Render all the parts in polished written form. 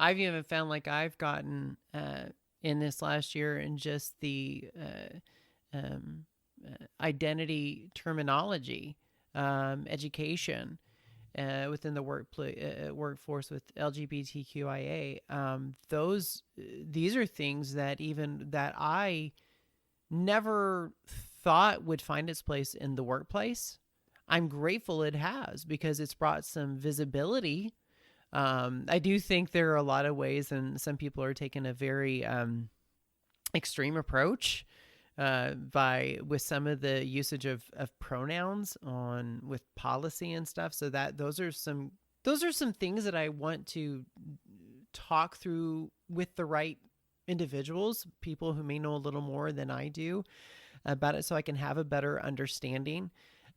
I've even found like I've gotten in this last year and just the identity terminology, education within the workforce with LGBTQIA. These are things that even that I never thought would find its place in the workplace. I'm grateful it has because it's brought some visibility. I do think there are a lot of ways, and some people are taking a very extreme approach by with some of the usage of pronouns on with policy and stuff. So that those are some things that I want to talk through with the right individuals, people who may know a little more than I do about it, so I can have a better understanding.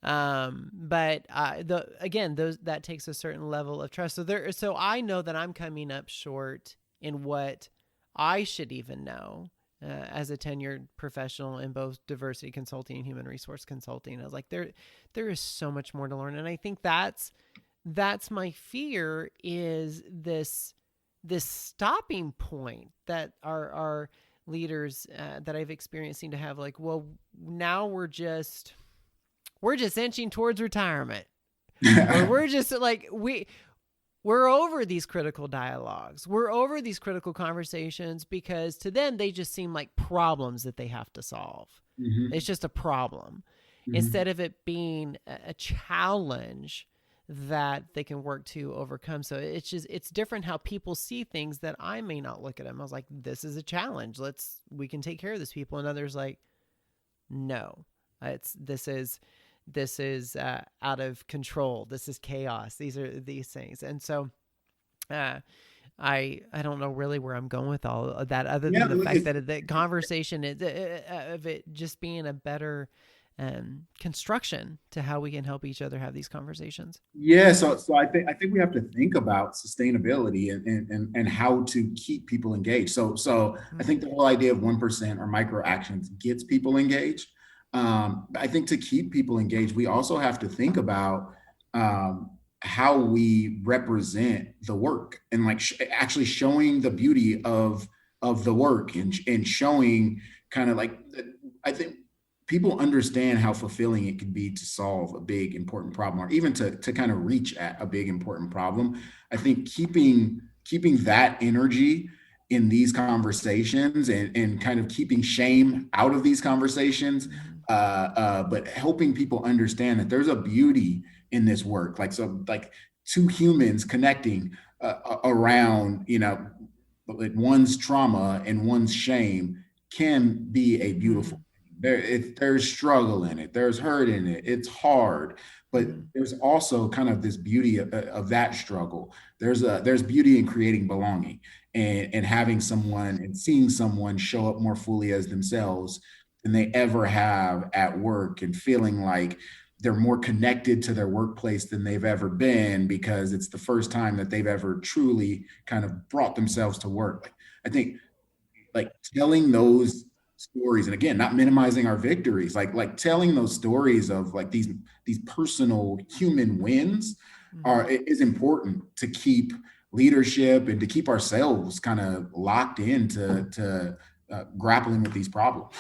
But those that takes a certain level of trust. So I know that I'm coming up short in what I should even know as a tenured professional in both diversity consulting and human resource consulting. I was like, there is so much more to learn, and I think that's my fear is this stopping point that our leaders that I've experienced seem to have. Like, well, now we're just inching towards retirement, or we're just like we're over these critical dialogues. We're over these critical conversations because to them, they just seem like problems that they have to solve. Mm-hmm. It's just a problem Mm-hmm. instead of it being a challenge that they can work to overcome. So it's different how people see things that I may not look at them. I was like, this is a challenge. We can take care of this people. And others like, no, this is out of control. This is chaos. These are these things. And so uh, I don't know really where I'm going with all of that, other Yeah, than the fact that the conversation is, of it just being a better construction to how we can help each other have these conversations. yeah. So I think we have to think about sustainability and how to keep people engaged. So I think the whole idea of 1% or micro actions gets people engaged. I think to keep people engaged, we also have to think about how we represent the work and like actually showing the beauty of the work and showing kind of like I think people understand how fulfilling it can be to solve a big important problem or even to kind of reach at a big important problem. I think keeping that energy in these conversations and kind of keeping shame out of these conversations, Mm-hmm. but helping people understand that there's a beauty in this work, like so like two humans connecting around like one's trauma and one's shame can be a beautiful Mm-hmm. there's struggle in it, there's hurt in it, it's hard, but Mm-hmm. there's also kind of this beauty of that struggle. There's beauty in creating belonging and having someone and seeing someone show up more fully as themselves than they ever have at work and feeling like they're more connected to their workplace than they've ever been because it's the first time that they've ever truly kind of brought themselves to work. Like, I think like telling those stories and again not minimizing our victories, like telling those stories of like these personal human wins Mm-hmm. are is important to keep leadership and to keep ourselves kind of locked into to grappling with these problems.